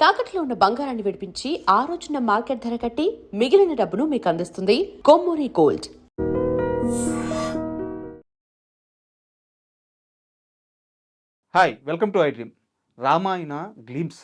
తాకట్లో ఉన్న బంగారాన్ని విడిపించి ఆ రోజున మార్కెట్ ధర కట్టి మిగిలిన డబ్బును మీకు అందిస్తుంది Kommuri gold. Hi, welcome to I dream. Ramayana glimpse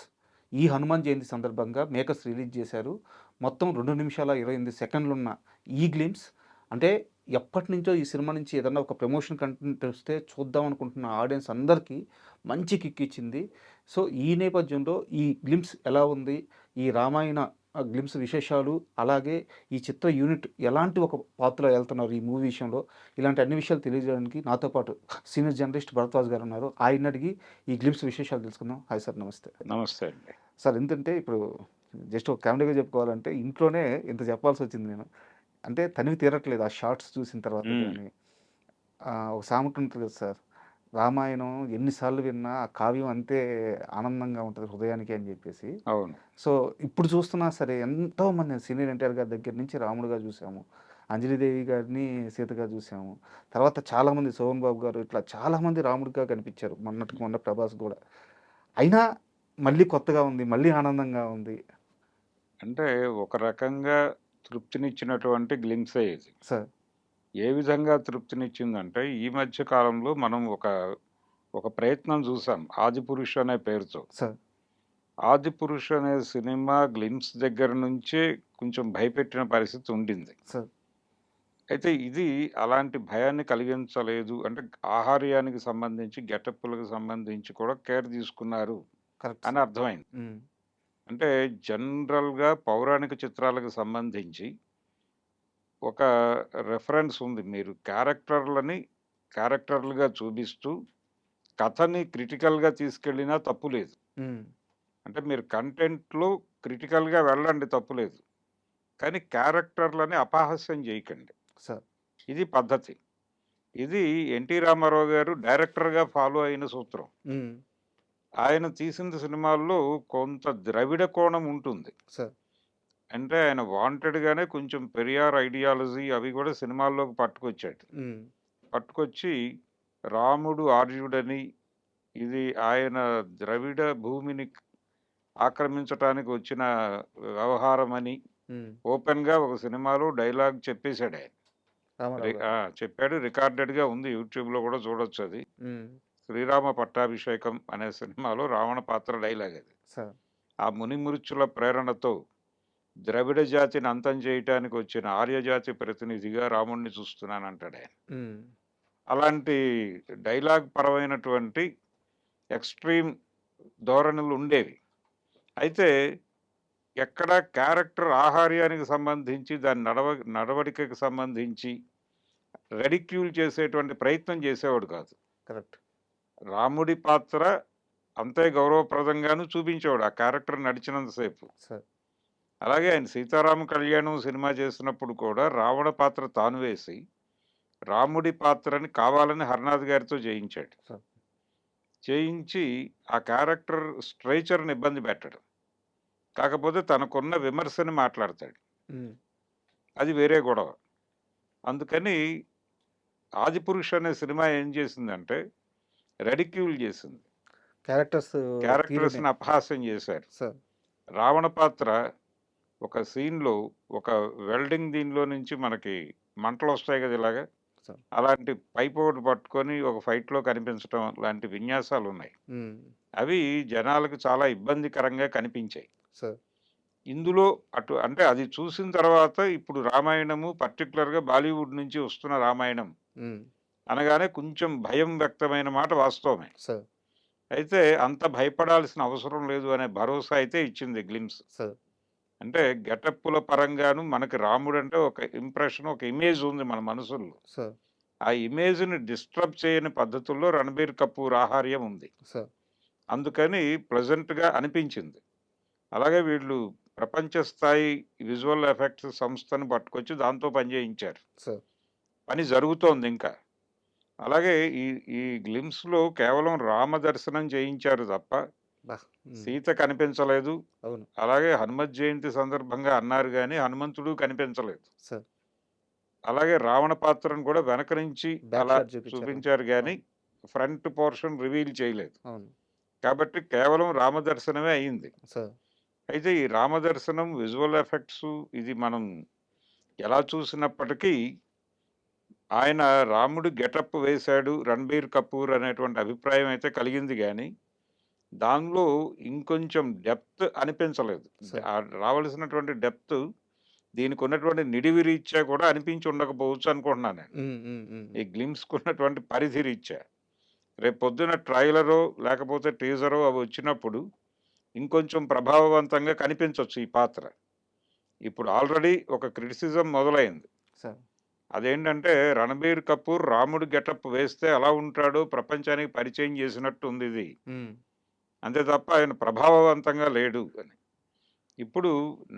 ఈ హనుమాన్ జయంతి సందర్భంగా మేకర్స్ రిలీజ్ చేశారు. మొత్తం 2 నిమిషాల 28 సెకండ్లు ఉన్న ఈ గ్లిమ్స్ అంటే ఎప్పటి నుంచో ఈ సినిమా నుంచి ఏదన్నా ఒక ప్రమోషన్ కంటెంట్ వస్తే చూద్దాం అనుకుంటున్న ఆడియన్స్ అందరికీ మంచి కిక్ ఇచ్చింది. సో ఈ నేపథ్యంలో ఈ గ్లిమ్స్ ఎలా ఉంది, ఈ రామాయణ గ్లిమ్స్ విశేషాలు, అలాగే ఈ చిత్ర యూనిట్ ఎలాంటి ఒక పాత్రలో వెళ్తున్నారు ఈ మూవీ విషయంలో, ఇలాంటి అన్ని విషయాలు తెలియజేయడానికి నాతో పాటు సీనియర్ జర్నలిస్ట్ భరద్వాజ్ గారు ఉన్నారు. ఆయన అడిగి ఈ గ్లిమ్స్ విశేషాలు తెలుసుకుందాం. హాయ్ సార్, నమస్తే. నమస్తే అండి. సార్, ఎందుకంటే ఇప్పుడు జస్ట్ ఒక కామెడీగా చెప్పుకోవాలంటే ఇంట్లోనే ఇంత చెప్పాల్సి వచ్చింది నేను. అంటే తనివి తీరట్లేదు ఆ షార్ట్స్ చూసిన తర్వాత. కానీ ఒక సామెత ఉంటుంది కదా సార్, రామాయణం ఎన్నిసార్లు విన్నా ఆ కావ్యం అంతే ఆనందంగా ఉంటుంది హృదయానికి అని చెప్పేసి. అవును. సో ఇప్పుడు చూస్తున్నా సరే ఎంతోమంది సీనియర్ ఎన్టీఆర్ గారి దగ్గర నుంచి రాముడుగా చూసాము, అంజలిదేవి గారిని సీతగా చూసాము, తర్వాత చాలామంది సోహన్ బాబు గారు, ఇట్లా చాలామంది రాముడిగా కనిపించారు. మొన్న ప్రభాస్ కూడా. అయినా మళ్ళీ కొత్తగా ఉంది, మళ్ళీ ఆనందంగా ఉంది అంటే ఒక రకంగా తృప్తినిచ్చినటువంటి గ్లిమ్సే ఇది. సార్. ఏ విధంగా తృప్తినిచ్చిందంటే ఈ మధ్య కాలంలో మనం ఒక ప్రయత్నం చూసాం ఆదిపురుష్ అనే పేరుతో. సార్ ఆదిపురుష్ అనే సినిమా గ్లిమ్స్ దగ్గర నుంచే కొంచెం భయపెట్టిన పరిస్థితి ఉండింది. సార్ అయితే ఇది అలాంటి భయాన్ని కలిగించలేదు. అంటే ఆహార్యానికి సంబంధించి గెటప్పులకు సంబంధించి కూడా కేర్ తీసుకున్నారు కరెక్ట్ అని అర్థమైంది. ఉమ్, అంటే జనరల్‌గా పౌరాణిక చిత్రాలకు సంబంధించి ఒక రెఫరెన్స్ ఉంది. మీరు క్యారెక్టర్లుగా చూపిస్తూ కథని క్రిటికల్‌గా తీసుకెళ్ళినా తప్పు లేదు. ఉమ్, అంటే మీరు కంటెంట్‌లో క్రిటికల్‌గా వెళ్ళండి, తప్పు లేదు. కానీ క్యారెక్టర్లని అపహాస్యం చేయకండి. సార్ ఇది పద్ధతి. ఇది ఎన్టీ రామారావు గారు డైరెక్టర్‌గా ఫాలో అయిన సూత్రం. ఉమ్, ఆయన తీసిన సినిమాల్లో కొంత ద్రవిడ కోణం ఉంటుంది. సార్ అంటే ఆయన వాంటెడ్‌గానే కొంచెం పెరియార్ ఐడియాలజీ అవి కూడా సినిమాల్లోకి పట్టుకొచ్చాడు. ఉమ్, పట్టుకొచ్చి రాముడు ఆర్యుడని, ఇది ఆయన ద్రవిడ భూమిని ఆక్రమించటానికి వచ్చిన వ్యవహారమని ఉమ్, ఓపెన్‌గా ఒక సినిమాలో డైలాగ్ చెప్పేసాడాయన. రామారావు గారు. చెప్పాడు. రికార్డెడ్‌గా ఉంది. యూట్యూబ్‌లో కూడా చూడొచ్చు అది. ఉమ్, 'శ్రీరామ పట్టాభిషేకం' అనే సినిమాలో రావణ పాత్ర డైలాగ్ అది. సార్ ఆ మునిమృత్యుల ప్రేరణతో ద్రవిడ జాతిని అంతం చేయటానికి వచ్చిన ఆర్యజాతి ప్రతినిధిగా రాముడిని చూస్తున్నానంటాడాయన. ఉమ్, అలాంటి డైలాగ్ పరమైనటువంటి ఎక్స్‌ట్రీమ్ ధోరణులు ఉండేవి. అయితే ఎక్కడ క్యారెక్టర్ ఆహార్యానికి సంబంధించి, దాని నడవడికకి సంబంధించి రెడిక్యూల్ చేసేటువంటి ప్రయత్నం చేసేవాడు కాదు. కరెక్ట్. రాముడి పాత్ర అంతే గౌరవప్రదంగాను చూపించేవాడు ఆ క్యారెక్టర్ నడిచినంత సేపు. సార్ అలాగే ఆయన 'సీతారామ కళ్యాణం' సినిమా చేసినప్పుడు కూడా రావణ పాత్ర తాను వేసి, రాముడి పాత్రని కావాలని హర్నాథ్ గారితో చేయించాడు. సార్ చేయించి ఆ క్యారెక్టర్ స్ట్రెచర్‌ని ఇబ్బంది పెట్టడు. కాకపోతే తనకున్న విమర్శని మాట్లాడతాడు. ఉమ్, అది వేరే గొడవ. అందుకని 'ఆదిపురుష్' అనే సినిమా ఏం చేసిందంటే రెడిక్యూల్ చేసింది. క్యారెక్టర్స్ క్యారెక్టర్స్‌ని అపహాస్యం చేశారు. సార్ రావణ పాత్ర ఒక సీన్‌లో ఒక వెల్డింగ్ దీనిలో నుంచి మనకి మంటలొస్తాయి కదా ఇలాగా. సార్ అలాంటి పైప్ ఒకటి పట్టుకొని ఒక ఫైట్‌లో కనిపించటం లాంటి విన్యాసాలున్నాయి. ఉమ్, అవి జనాలకు చాలా ఇబ్బందికరంగా కనిపించాయి. సార్ ఇందులో అంటే అది చూసిన తర్వాత ఇప్పుడు రామాయణము పర్టిక్యులర్‌గా బాలీవుడ్ నుంచి వస్తున్న రామాయణం ఉమ్, అనగానే కొంచెం భయం వ్యక్తమైన మాట వాస్తవమే. సార్ అయితే అంత భయపడాల్సిన అవసరం లేదు అనే భరోసా అయితే ఇచ్చింది గ్లిమ్స్. సార్ అంటే గెటప్పుల పరంగాను మనకి రాముడంటే ఒక ఇంప్రెషన్, ఒక ఇమేజ్ ఉంది మన మనసుల్లో. సార్ ఆ ఇమేజ్‌ని డిస్టర్బ్ చేయని పద్ధతుల్లో 'రణబీర్ కపూర్' ఆహార్యం ఉంది. సార్ అందుకని ప్లెజెంట్‌గా అనిపించింది. అలాగే వీళ్ళు ప్రపంచ స్థాయి విజువల్ ఎఫెక్ట్స్ సంస్థని పట్టుకొచ్చి దాంతో పని చేయించారు. సార్ పని జరుగుతోంది ఇంకా. అలాగే ఈ ఈ గ్లిమ్స్‌లో కేవలం రామ దర్శనం చేయించారు తప్ప బా ఉమ్, సీత కనిపించలేదు. అవును అలాగే హనుమత్ జయంతి సందర్భంగా అన్నారు గానీ హనుమంతుడు కనిపించలేదు. సార్. అలాగే రావణ పాత్రను కూడా వెనక నుంచి బ్యాక్ అలా షాట్ చూపించారు. చూపించారు గానీ ఫ్రంట్ పోర్షన్ రివీల్ చేయలేదు. అవును కాబట్టి కేవలం రామ దర్శనమే అయింది. సార్ అయితే ఈ రామదర్శనం విజువల్ ఎఫెక్ట్స్ ఇది మనం ఎలా చూసినప్పటికీ ఆయన రాముడు గెటప్ వేశాడు 'రణబీర్ కపూర్' అనేటువంటి అభిప్రాయం అయితే కలిగింది గానీ, దానిలో ఇంకొంచెం డెప్త్ అనిపించలేదు. సార్. రావాల్సినటువంటి డెప్త్ దీనికున్నటువంటి నిడివి రీత్యా కూడా అనిపించి ఉండకపోవచ్చు అనుకుంటున్నాను నేను. హ్మ్. హ్మ్. హ్మ్. ఈ గ్లిమ్స్‌కున్నటువంటి పరిధి రీత్యా. రేపొద్దున ట్రైలరో, లేకపోతే టీజరో అవి వచ్చినప్పుడు ఇంకొంచెం ప్రభావవంతంగా కనిపించొచ్చు ఈ పాత్ర. ఇప్పుడు ఆల్రెడీ ఒక క్రిటిసిజం మొదలైంది. సార్. అదేంటంటే 'రణబీర్ కపూర్' రాముడు గెటప్ వేస్తే ఎలా ఉంటాడో ప్రపంచానికి పరిచయం చేసినట్టుందిది. హ్మ్. అంతే తప్ప ఆయన ప్రభావవంతంగా లేడు అని. ఇప్పుడు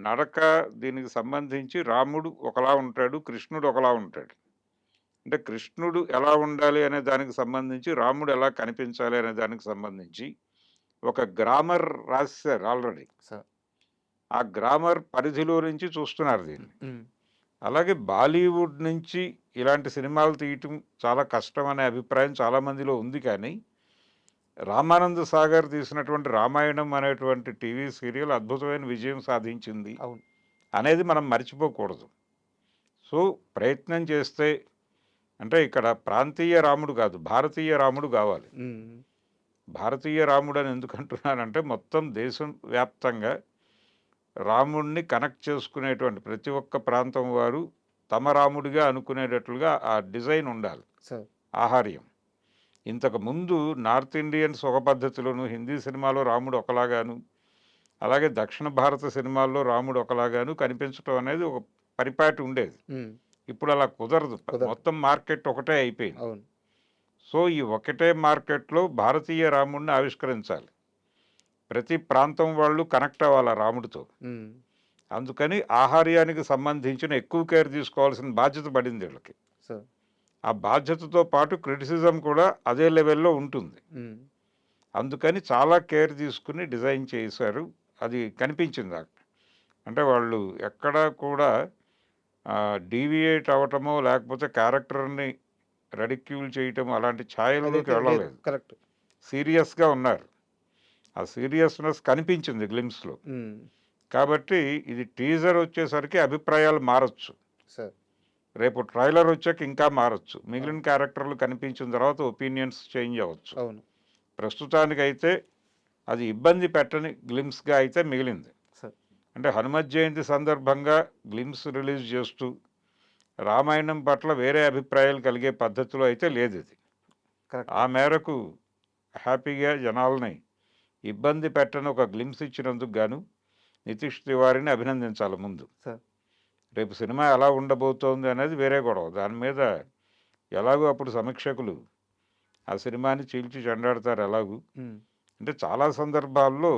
నడక దీనికి సంబంధించి రాముడు ఒకలా ఉంటాడు, కృష్ణుడు ఒకలా ఉంటాడు. అంటే కృష్ణుడు ఎలా ఉండాలి అనే దానికి సంబంధించి, రాముడు ఎలా కనిపించాలి అనే దానికి సంబంధించి ఒక గ్రామర్ రాసేశారు ఆల్రెడీ. సార్. ఆ గ్రామర్ పరిధిలో నుంచి చూస్తున్నారు దీన్ని. హ్మ్. అలాగే బాలీవుడ్ నుంచి ఇలాంటి సినిమాలు తీయటం చాలా కష్టం అనే అభిప్రాయం చాలా మందిలో ఉంది. కానీ రామానంద సాగర్ తీసినటువంటి 'రామాయణం' అనేటువంటి టీవీ సీరియల్ అద్భుతమైన విజయం సాధించింది అవును. అనేది మనం మర్చిపోకూడదు. సో ప్రయత్నం చేస్తే అంటే ఇక్కడ ప్రాంతీయ రాముడు కాదు, భారతీయ రాముడు కావాలి. హ్మ్. భారతీయ రాముడు అని ఎందుకు అంటున్నానంటే మొత్తం దేశం వ్యాప్తంగా రాముడిని కనెక్ట్ చేసుకునేటువంటి ప్రతి ఒక్క ప్రాంతం వారు తమ రాముడిగా అనుకునేటట్లుగా ఆ డిజైన్ ఉండాలి. సార్. ఆహార్యం. ఇంతకు ముందు నార్త్ ఇండియన్స్ ఒక పద్ధతిలోను, హిందీ సినిమాలో రాముడు ఒకలాగాను, అలాగే దక్షిణ భారత సినిమాల్లో రాముడు ఒకలాగాను కనిపించడం అనేది ఒక పరిపాటి ఉండేది. హ్మ్. ఇప్పుడు అలా కుదరదు. కుదరదు. మొత్తం మార్కెట్ ఒకటే అయిపోయింది. అవును. సో ఈ ఒకటే మార్కెట్లో భారతీయ రాముడిని ఆవిష్కరించాలి. ప్రతి ప్రాంతం వాళ్ళు కనెక్ట్ అవ్వాలి ఆ రాముడితో. హ్మ్. అందుకని ఆహార్యానికి సంబంధించిన ఎక్కువ కేర్ తీసుకోవాల్సిన బాధ్యత పడింది వీళ్ళకి. సార్. ఆ బాధ్యతతో పాటు క్రిటిసిజం కూడా అదే లెవెల్లో ఉంటుంది. హ్మ్. అందుకని చాలా కేర్ తీసుకుని డిజైన్ చేశారు. అది కనిపించింది నాకు. అంటే వాళ్ళు ఎక్కడా కూడా డీవియేట్ అవ్వటమో, లేకపోతే క్యారెక్టర్‌ని రెడిక్యూల్ చేయటమో అలాంటి ఛాయల్లోకి అదైతే లేదు. వెళ్ళలేదు. కరెక్ట్. సీరియస్‌గా ఉన్నారు. ఆ సీరియస్‌నెస్ కనిపించింది గ్లిమ్స్‌లో. హ్మ్. కాబట్టి ఇది టీజర్ వచ్చేసరికి అభిప్రాయాలు మారొచ్చు. సార్. రేపు ట్రైలర్ వచ్చాక ఇంకా మారొచ్చు. మిగిలిన అవును. క్యారెక్టర్లు కనిపించిన తర్వాత ఒపీనియన్స్ చేంజ్ అవ్వచ్చు. అవును. ప్రస్తుతానికైతే అది ఇబ్బంది పెట్టని గ్లిమ్స్‌గా అయితే మిగిలింది. సార్. అంటే హనుమత్ జయంతి సందర్భంగా గ్లిమ్స్ రిలీజ్ చేస్తూ రామాయణం పట్ల వేరే అభిప్రాయాలు కలిగే పద్ధతిలో అయితే లేదిది. కరెక్ట్. ఆ మేరకు హ్యాపీగా జనాల్ని ఇబ్బంది పెట్టని ఒక గ్లిమ్స్ ఇచ్చినందుకు గాను నితీష్ తివారీని అభినందించాలి ముందు. సార్. రేపు సినిమా ఎలా ఉండబోతోంది అనేది వేరే గొడవ. దాని మీద ఎలాగో అప్పుడు సమీక్షకులు ఆ సినిమాని చీల్చి చెండాడతారు ఎలాగూ. హ్మ్. అంటే చాలా సందర్భాల్లో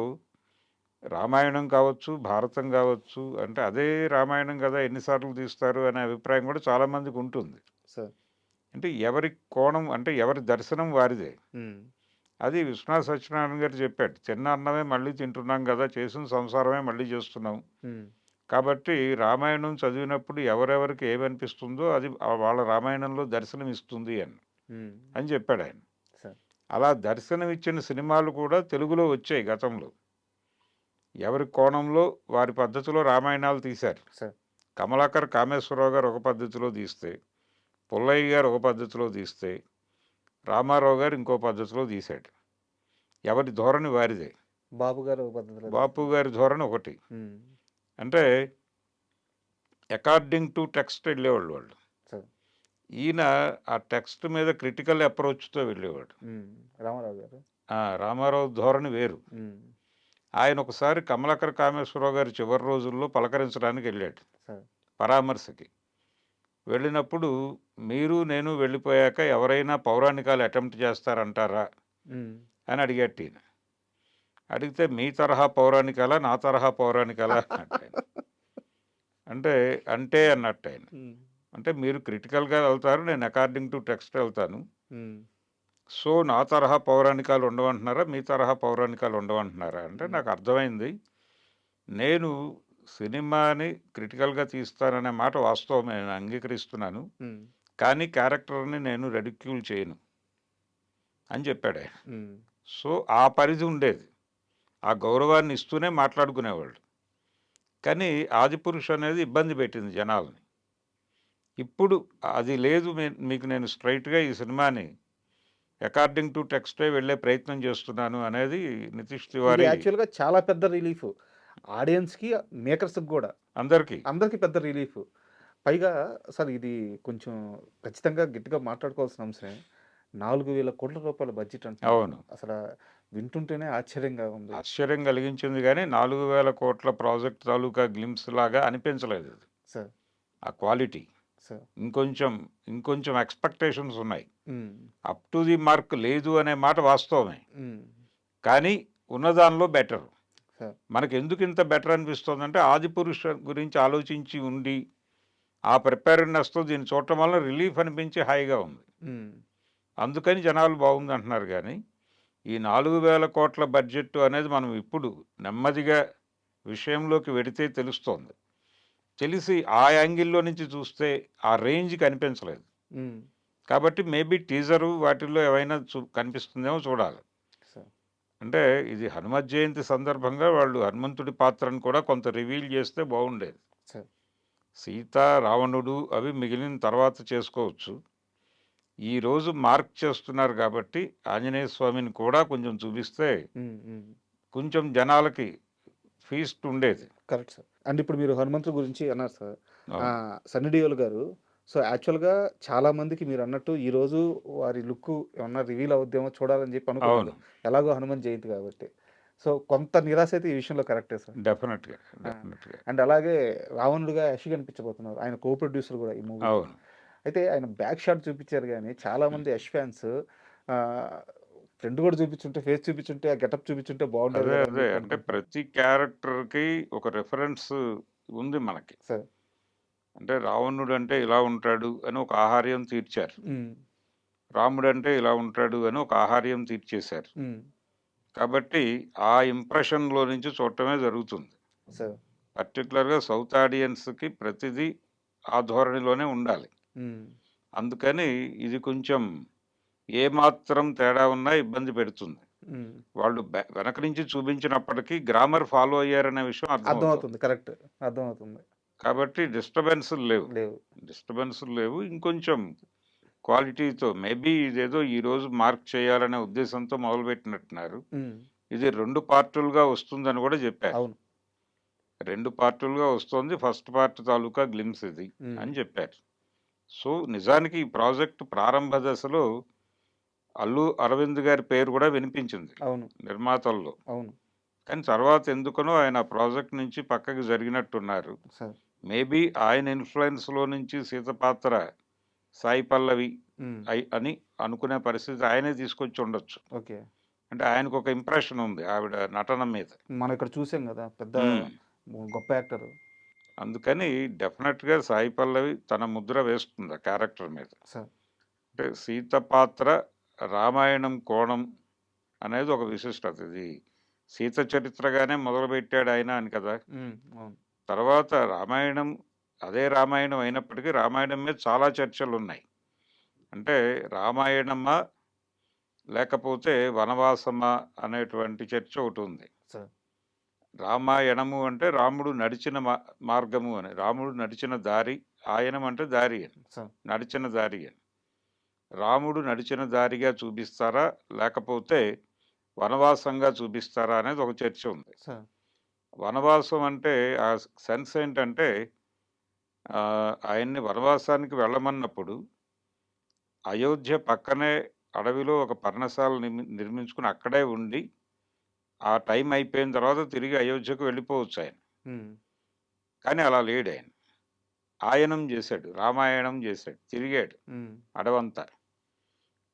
రామాయణం కావచ్చు, భారతం కావచ్చు, అంటే అదే రామాయణం కదా ఎన్నిసార్లు తీస్తారు అనే అభిప్రాయం కూడా చాలామందికి ఉంటుంది. సార్. అంటే ఎవరి కోణం అంటే ఎవరి దర్శనం వారిదే. హ్మ్. అది విశ్వనాథ్ సత్యనారాయణ గారు చెప్పాడు. తిన్న అన్నమే మళ్ళీ తింటున్నాం కదా, చేసిన సంసారమే మళ్ళీ చేస్తున్నాం. హ్మ్. కాబట్టి రామాయణం చదివినప్పుడు ఎవరెవరికి ఏమనిపిస్తుందో అది వాళ్ళ రామాయణంలో దర్శనం ఇస్తుంది అని హ్మ్. అని చెప్పాడు ఆయన. సార్. అలా దర్శనం ఇచ్చిన సినిమాలు కూడా తెలుగులో వచ్చాయి గతంలో. ఎవరి కోణంలో వారి పద్ధతిలో రామాయణాలు తీశారు. సార్. కమలాకర్ కామేశ్వరరావు గారు ఒక పద్ధతిలో తీస్తే, పుల్లయ్య గారు ఒక పద్ధతిలో తీస్తే, రామారావు గారు ఇంకో పద్ధతిలో తీశాడు. ఎవరి ధోరణి వారిదే. బాబు గారు ఒక పద్ధతిలో బాపు గారి ధోరణి ఒకటి. హ్మ్. అంటే అకార్డింగ్ టు టెక్స్ట్ వెళ్ళేవాళ్ళు వాళ్ళు. సార్. ఈయన ఆ టెక్స్ట్ మీద క్రిటికల్ అప్రోచ్‌తో వెళ్ళేవాడు. హ్మ్. రామారావు గారు. రామారావు ధోరణి వేరు. హ్మ్. ఆయన ఒకసారి కమలాకర్ కామేశ్వరరావు గారి చివరి రోజుల్లో పలకరించడానికి వెళ్ళాడు సార్. పరామర్శకి. వెళ్ళినప్పుడు మీరు నేను వెళ్ళిపోయాక ఎవరైనా పౌరాణికాలు అటెంప్ట్ చేస్తారంటారా హ్మ్. అని అడిగాడు ఈయన. అడిగితే మీ తరహా పౌరాణికాలా, నా తరహా పౌరాణికాలా అన్నట్టు ఆయన. అంటే అన్నట్టు ఆయన. హ్మ్. అంటే మీరు క్రిటికల్‌గా వెళ్తారు, నేను అకార్డింగ్ టు టెక్స్ట్ వెళ్తాను. హ్మ్. సో నా తరహా పౌరాణికాలు ఉండవంటున్నారా, మీ తరహా పౌరాణికాలు ఉండవంటున్నారా అంటే నాకు అర్థమైంది. నేను సినిమాని క్రిటికల్‌గా తీస్తాననే మాట వాస్తవమే, నేను అంగీకరిస్తున్నాను. హ్మ్. కానీ క్యారెక్టర్‌ని నేను రెడిక్యూల్ చేయను అని చెప్పాడు ఆయన. హ్మ్. సో ఆ పరిధి ఉండేది. ఆ గౌరవాన్ని ఇస్తూనే మాట్లాడుకునేవాళ్ళు. కానీ ఆదిపురుష్ అనేది ఇబ్బంది పెట్టింది జనాల్ని. ఇప్పుడు అది లేదు. మీకు నేను స్ట్రెయిట్‌గా ఈ సినిమాని అకార్డింగ్ టు టెక్స్టే వెళ్ళే ప్రయత్నం చేస్తున్నాను అనేది నితీష్ ఇది తివారీ యాక్చువల్‌గా చాలా పెద్ద రిలీఫ్. ఆడియన్స్‌కి, మేకర్స్‌కి గూడా. అందరికీ. అందరికి పెద్ద రిలీఫ్. పైగా సార్ ఇది కొంచెం ఖచ్చితంగా గట్టిగా మాట్లాడుకోవాల్సిన అంశమే. 4,000,00,00,000 బడ్జెట్ అంటున్నారు. అవును. అసల వింటుంటేనే ఆశ్చర్యంగా ఉంది. ఆశ్చర్యం కలిగించింది గానీ 4,000 కోట్ల ప్రాజెక్ట్ తాలూకా గ్లింప్స్ లాగా అనిపించలేదు అది. సార్, ఆ క్వాలిటీ. సార్. ఇంకొంచెం ఎక్స్‌పెక్టేషన్స్ ఉన్నాయి. హ్మ్. అప్ టు ది మార్క్ లేదు అనే మాట వాస్తవమే. హ్మ్. కానీ ఉన్నదానిలో బెటర్. సార్. మనకెందుకు ఇంత బెటర్ అనిపిస్తోందంటే ఆదిపురుష్ గురించి ఆలోచించి ఉండి, ఆ ప్రిపేర్డ్‌నెస్‌తో దీన్ని చూడటం వల్ల రిలీఫ్ అనిపించి హాయిగా ఉంది. హ్మ్. అందుకని జనాలు బాగుందంటున్నారు గానీ, ఈ 4,000 కోట్ల బడ్జెట్ అనేది మనం ఇప్పుడు నెమ్మదిగా విషయంలోకి వెడితే తెలుస్తోంది. తెలిసి ఆ యాంగిల్‌లో నుంచి చూస్తే ఆ రేంజ్ కనిపించలేదు. హ్మ్. కాబట్టి మేబీ టీజరు వాటిల్లో ఏవైనా కనిపిస్తుందేమో చూడాలి. సార్. అంటే ఇది హనుమత్ జయంతి సందర్భంగా వాళ్ళు హనుమంతుడి పాత్రను కూడా కొంత రివీల్ చేస్తే బాగుండేది. సార్. సీత, రావణుడు అవి మిగిలిన తర్వాత చేసుకోవచ్చు. ఈరోజు మార్క్ చేస్తున్నారు కాబట్టి ఆంజనేయ స్వామిని కూడా కొంచెం చూపిస్తే హ్మ్. హ్మ్. కొంచెం జనాలకి ఫీస్ట్ ఉండేది. Correct sir. అండ్ ఇప్పుడు మీరు హనుమంతుడి గురించి అన్నారు సార్. అవును. సన్నీ డియోల్ గారు సో, యాక్చువల్‌గా చాలా మందికి మీరన్నట్టు ఈరోజు వారి లుక్కు ఏమన్నా రివీల్ అవుద్దేమో చూడాలని చెప్పి అనుకున్నారు. అవును. ఎలాగో హనుమాన్ జయంతి కాబట్టి. సో, కొంత నిరాశ అయితే ఈ విషయంలో కరెక్టే సార్. డెఫినెట్‌గా. ఆ! డెఫినెట్‌గా. అండ్ అలాగే రావణుడిగా యష్ కనిపించబోతున్నారు. ఆయన కో ప్రొడ్యూసర్ గూడా ఈ మూవీకి. అవును. అయితే ఆయన బ్యాక్ షాట్ చూపించారు గానీ చాలామంది యష్ ఫ్యాన్స్ ఆహ్, ఫ్రంట్ గూడా చూపించుంటే, ఫేస్ చూపించుంటే, ఆ గెటప్ చూపించుంటే బాగుండేది అదే. గదా! అని అదే. చెప్పి అంటే అనుకుంటున్నారు. ప్రతి క్యారెక్టర్‌కి ఒక రిఫరెన్స్ ఉంది మనకి. సార్. అంటే రావణుడంటే ఇలా ఉంటాడు అని ఒక ఆహార్యం తీర్చారు. హ్మ్. రాముడంటే ఇలా ఉంటాడు అని ఒక ఆహార్యం తీర్చేశారు. హ్మ్. కాబట్టి ఆ ఇంప్రెషన్‌లో నుంచి చూడటమే జరుగుతుంది. సార్. పర్టిక్యులర్‌గా సౌత్ ఆడియన్స్‌కి ప్రతిదీ ఆ ధోరణిలోనే ఉండాలి. హ్మ్. అందుకని ఇది కొంచెం ఏమాత్రం తేడా ఉన్నా ఇబ్బంది పెడుతుంది. హ్మ్. వాళ్ళు వెనక నుంచి చూపించినప్పటికీ గ్రామర్ ఫాలో అయ్యారనే విషయం అర్థమవుతోంది. అర్థమవుతుంది. కరెక్ట్. అర్థమవుతుంది. కాబట్టి డిస్టర్బెన్సులు లేవు. లేవు. డిస్టర్బెన్సులు లేవు. ఇంకొంచెం క్వాలిటీతో మేబీ ఇదేదో ఈరోజు మార్క్ చేయాలనే ఉద్దేశంతో మొదలుపెట్టినట్టున్నారు. హ్మ్. ఇది 2 పార్టులుగా వస్తుందని కూడా చెప్పారు. అవును. 2 పార్టులుగా వస్తోంది. ఫస్ట్ పార్ట్ తాలూకా గ్లిమ్స్ ఇది హ్మ్. అని చెప్పారు. సో, నిజానికి ఈ ప్రాజెక్ట్ ప్రారంభ దశలో అల్లు అరవింద్ గారి పేరు కూడా వినిపించింది అవును. నిర్మాతల్లో. అవును. కానీ తర్వాత ఎందుకనో ఆయన ఆ ప్రాజెక్ట్ నుంచి పక్కకి జరిగినట్టున్నారు. సార్. మేబీ ఆయన ఇన్‌ఫ్లూయెన్స్‌లో నుంచి సీత పాత్ర సాయి పల్లవి హ్మ్. అని అనుకునే పరిస్థితి ఆయనే తీసుకొచ్చి ఉండొచ్చు. ఓకే. అంటే ఆయనకొక ఇంప్రెషన్ ఉంది ఆవిడ నటన మీద. మనం ఇక్కడ చూసాం గదా! పెద్ద హ్మ్. గొప్ప యాక్టర్. అందుకని డెఫినెట్‌గా సాయి పల్లవి తన ముద్ర వేస్తుంది ఆ క్యారెక్టర్ మీద. సార్. అంటే సీత పాత్ర రామాయణం కోణం అనేది ఒక విశిష్టత. ఇది సీత చరిత్రగానే మొదలుపెట్టాడు ఆయన అని కదా! హ్మ్. అవును. తర్వాత రామాయణం అదే రామాయణం అయినప్పటికీ రామాయణం మీద చాలా చర్చలున్నాయి. అంటే రామాయణమా? లేకపోతే వనవాసమా? అనేటువంటి చర్చ ఒకటుంది. సార్. రామాయణము అంటే రాముడు నడిచిన మార్గము అని. రాముడు నడిచిన దారి, ఆయనం అంటే దారి అని. సార్. నడిచిన దారి అని. రాముడు నడిచిన దారిగా చూపిస్తారా? లేకపోతే వనవాసంగా చూపిస్తారా? అనేది ఒక చర్చ ఉంది. సార్. వనవాసం అంటే ఆ సెన్స్ ఏంటంటే ఆయన్ని వనవాసానికి వెళ్ళమన్నప్పుడు అయోధ్య పక్కనే అడవిలో ఒక పర్ణశాల నిర్మించుకొని అక్కడే ఉండి, ఆ టైం అయిపోయిన తర్వాత తిరిగి అయోధ్యకు వెళ్ళిపోవచ్చాయన. హ్మ్. కానీ అలా లేడాయన. ఆయనం చేశాడు. రామాయణం చేశాడు. తిరిగాడు హ్మ్. అడవంతా.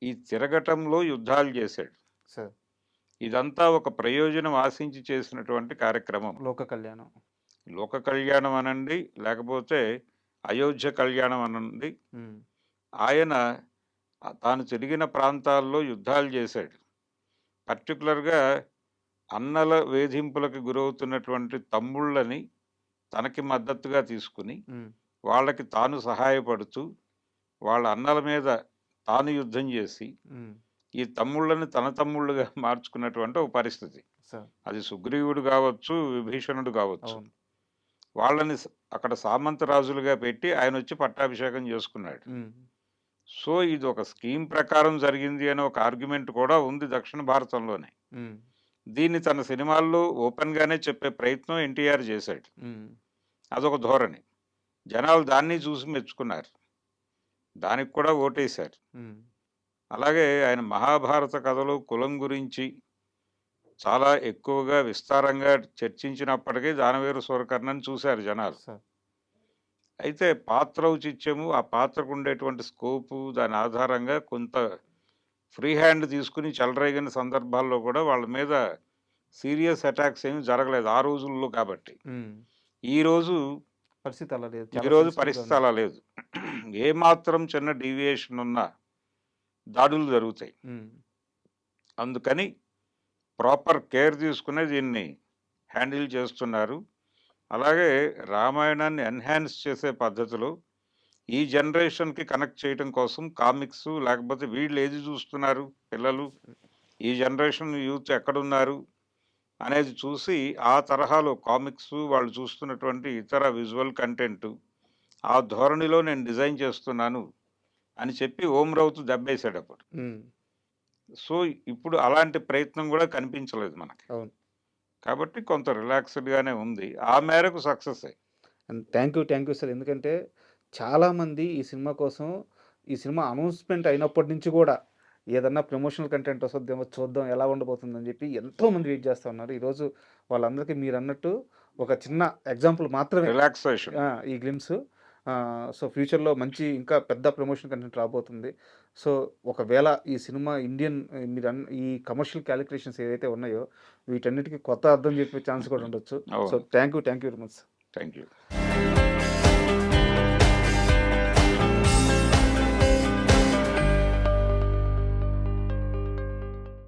ఈ తిరగటంలో యుద్ధాలు చేశాడు. సార్. ఇదంతా ఒక ప్రయోజనం ఆశించి చేసినటువంటి కార్యక్రమం. లోక కళ్యాణం. లోక కళ్యాణం అనండి, లేకపోతే అయోధ్య కళ్యాణం అనండి. హ్మ్. ఆయన తాను తిరిగిన ప్రాంతాల్లో యుద్ధాలు చేశాడు. పర్టిక్యులర్‌గా అన్నల వేధింపులకు గురవుతున్నటువంటి తమ్ముళ్ళని తనకి మద్దతుగా తీసుకుని, హ్మ్. వాళ్ళకి తాను సహాయపడుతూ, వాళ్ళ అన్నల మీద తాను యుద్ధం చేసి, హ్మ్. ఈ తమ్ముళ్ళని తన తమ్ముళ్ళుగా మార్చుకున్నటువంటి ఒక పరిస్థితి. సార్. అది సుగ్రీవుడు కావచ్చు, విభీషణుడు కావచ్చు. అవును. వాళ్ళని అక్కడ సామంత రాజులుగా పెట్టి ఆయన వచ్చి పట్టాభిషేకం చేసుకున్నాడు. ఉమ్, సో ఇది ఒక స్కీమ్ ప్రకారం జరిగింది అనే ఒక ఆర్గ్యుమెంట్ కూడా ఉంది దక్షిణ భారతంలోనే. ఉమ్, దీన్ని తన సినిమాల్లో ఓపెన్గానే చెప్పే ప్రయత్నం ఎన్టీఆర్ చేశాడు. ఉమ్, అదొక ధోరణి. జనాలు దాన్ని చూసి మెచ్చుకున్నారు, దానికి కూడా ఓటేశారు. ఉమ్, అలాగే ఆయన మహాభారత కథలో కులం గురించి చాలా ఎక్కువగా విస్తారంగా చర్చించినప్పటికీ దానవేరు సూరకర్ణని చూశారు జనాలు. సార్. అయితే పాత్ర ఔచిత్యము, ఆ పాత్రకు ఉండేటువంటి స్కోపు, దాని ఆధారంగా కొంత ఫ్రీ హ్యాండ్ తీసుకుని చెలరేగిన సందర్భాల్లో కూడా వాళ్ళ మీద సీరియస్ అటాక్స్ ఏమి జరగలేదు ఆ రోజుల్లో. కాబట్టి ఉమ్, ఈరోజు పరిస్థితి అలా లేదు. చాలా ఈరోజు sensitive గా పరిస్థితి ఉంది. అలా లేదు. ఏమాత్రం చిన్న డీవియేషన్ ఉన్నా దాడులు జరుగుతాయి. ఉమ్, అందుకని ప్రాపర్ కేర్ తీసుకునే దీన్ని హ్యాండిల్ చేస్తున్నారు. అలాగే రామాయణాన్ని ఎన్హాన్స్ చేసే పద్ధతిలో ఈ జనరేషన్కి కనెక్ట్ చేయడం కోసం కామిక్స్, లేకపోతే వీళ్ళు ఏది చూస్తున్నారు పిల్లలు, ఈ జనరేషన్ యూత్ ఎక్కడున్నారు అనేది చూసి ఆ తరహాలో కామిక్స్, వాళ్ళు చూస్తున్నటువంటి ఇతర విజువల్ కంటెంట్, ఆ ధోరణిలో నేను డిజైన్ చేస్తున్నాను అని చెప్పి ఓం రౌత్ దెబ్బేశాడు అప్పుడు. ఉమ్, సో ఇప్పుడు అలాంటి ప్రయత్నం కూడా కనిపించలేదు మనకి. అవును. కాబట్టి కొంత రిలాక్స్డ్గానే ఉంది, ఆ మేరకు success. And thank you sir. ఎందుకంటే చాలామంది ఈ సినిమా కోసం, ఈ సినిమా అనౌన్స్మెంట్ అయినప్పటి నుంచి కూడా ఏదన్నా ప్రమోషనల్ కంటెంట్ వస్తుందేమో చూద్దాం ఎలా ఉండబోతుందని చెప్పి ఎంతోమంది వెయిట్ చేస్తూ ఉన్నారు. ఈరోజు వాళ్ళందరికీ మీరు అన్నట్టు ఒక చిన్న ఎగ్జాంపుల్ మాత్రమే రిలాక్సేషన్. ఈ గ్లిమ్స్. సో ఫ్యూచర్లో మంచి ఇంకా పెద్ద ప్రమోషన్ కంటెంట్ రాబోతుంది. సో ఒకవేళ ఈ సినిమా ఇండియన్ ఈ కమర్షియల్ క్యాలిక్యులేషన్స్ ఏదైతే ఉన్నాయో వీటన్నిటికీ కొత్త అర్థం చెప్పే ఛాన్స్ కూడా ఉండొచ్చు. సో అవును. Thank you very much. Thank you.